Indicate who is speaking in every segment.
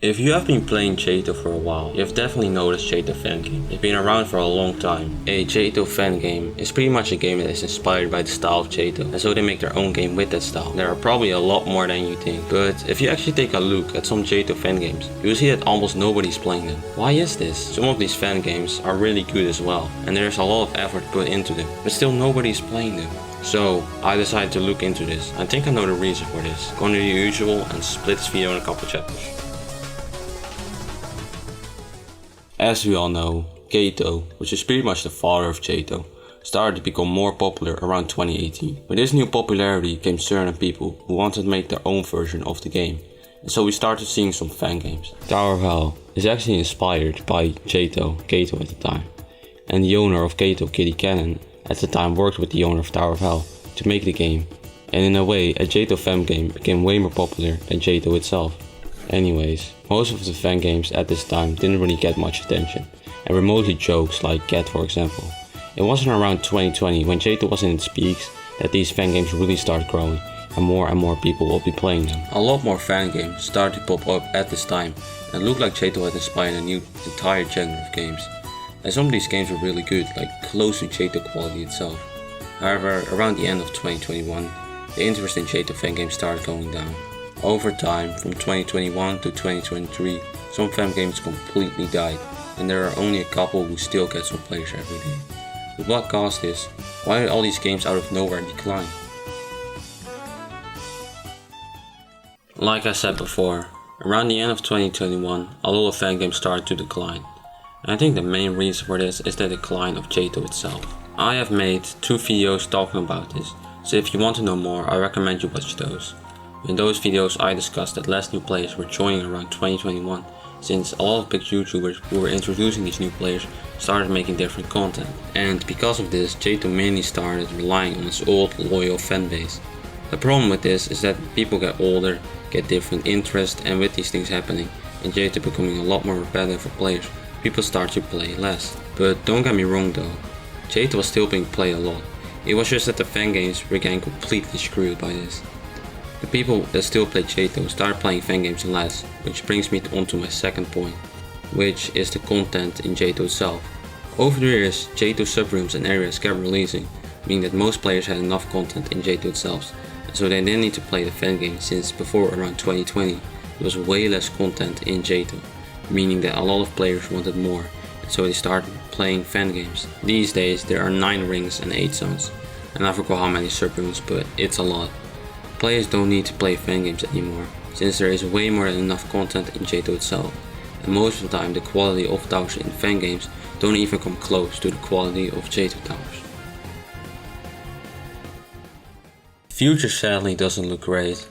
Speaker 1: If you have been playing Jtoh for a while, you have definitely noticed Jtoh fan game. It's been around for a long time. A Jtoh fan game is pretty much a game that is inspired by the style of Jtoh, and so they make their own game with that style. There are probably a lot more than you think, but if you actually take a look at some Jtoh fan games, you will see that almost nobody's playing them. Why is this? Some of these fan games are really good as well, and there's a lot of effort put into them, but still nobody's playing them. So I decided to look into this. I think I know the reason for this. Go to the usual and split this video in a couple chapters. As we all know, Jtoh, which is pretty much the father of Jtoh, started to become more popular around 2018. With this new popularity came certain people who wanted to make their own version of the game, and so we started seeing some fan games. Tower of Hell is actually inspired by Jtoh at the time, and the owner of Jtoh, Kitty Cannon, at the time worked with the owner of Tower of Hell to make the game, and in a way a Jtoh fan game became way more popular than Jtoh itself. Anyways, most of the fan games at this time didn't really get much attention, and were mostly jokes like Cat for example. It wasn't around 2020 when Jtoh was in its peaks that these fan games really started growing, and more people will be playing them. A lot more fan games started to pop up at this time, and it looked like Jtoh had inspired a new entire genre of games. And some of these games were really good, like close to Jtoh quality itself. However, around the end of 2021, the interest in Jtoh fan games started going down. Over time, from 2021 to 2023, some fan games completely died, and there are only a couple who still get some players every day. But what caused this? Why did all these games out of nowhere decline? Like I said before, around the end of 2021, a lot of fan games started to decline. And I think the main reason for this is the decline of Jtoh itself. I have made 2 videos talking about this, so if you want to know more, I recommend you watch those. In those videos I discussed that less new players were joining around 2021, since a lot of big YouTubers who were introducing these new players started making different content. And because of this, Jtoh mainly started relying on its old loyal fanbase. The problem with this is that people get older, get different interests, and with these things happening, and Jtoh becoming a lot more repetitive for players, people start to play less. But don't get me wrong though, Jtoh was still being played a lot. It was just that the fan games were getting completely screwed by this. The people that still play Jtoh started playing fan games less, which brings me on to my second point, which is the content in Jtoh itself. Over the years, Jtoh subrooms and areas kept releasing, meaning that most players had enough content in Jtoh itself, and so they didn't need to play the fan game, since before around 2020 there was way less content in Jtoh, meaning that a lot of players wanted more, and so they started playing fan games. These days there are 9 rings and 8 zones, and I forgot how many subrooms, but it's a lot. Players don't need to play fan games anymore, since there is way more than enough content in Jtoh itself, and most of the time the quality of towers in fan games don't even come close to the quality of Jtoh towers. The future sadly doesn't look great.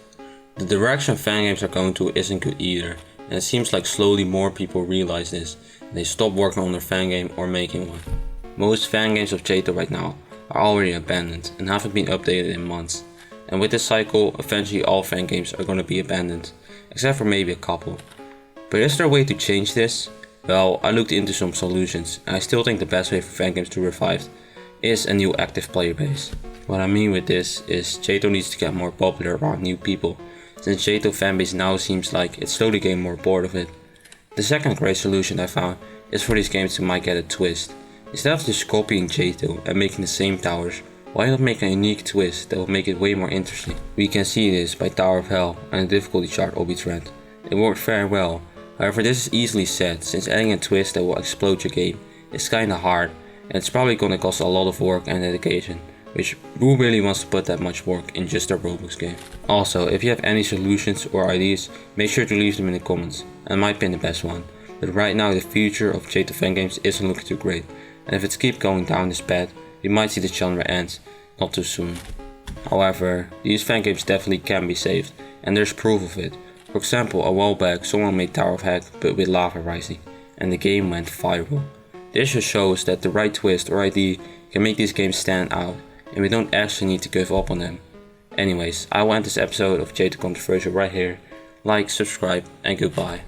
Speaker 1: The direction fan games are going to isn't good either, and it seems like slowly more people realize this, and they stop working on their fan game or making one. Most fan games of Jtoh right now are already abandoned and haven't been updated in months. And with this cycle, eventually all fan games are going to be abandoned, except for maybe a couple. But is there a way to change this? Well, I looked into some solutions, and I still think the best way for fan games to revive is a new active player base. What I mean with this is Jtoh needs to get more popular around new people, since Jtoh fanbase now seems like it's slowly getting more bored of it. The second great solution I found is for these games to might get a twist. Instead of just copying Jtoh and making the same towers, why not make a unique twist that will make it way more interesting? We can see this by Tower of Hell and the difficulty chart Obi trend. It worked very well, however this is easily said, since adding a twist that will explode your game is kinda hard, and it's probably gonna cost a lot of work and dedication, which who really wants to put that much work in just a Roblox game? Also, if you have any solutions or ideas, make sure to leave them in the comments, and might be the best one. But right now the future of Jtoh fan games isn't looking too great, and if it keeps going down this bad, we might see the genre end not too soon. However, these fan games definitely can be saved, and there's proof of it. For example, a while back someone made Tower of Heck but with lava rising, and the game went viral. This just shows that the right twist or idea can make these games stand out, and we don't actually need to give up on them. Anyways, I will end this episode of Jtoh Controversial right here. Like, subscribe, and goodbye.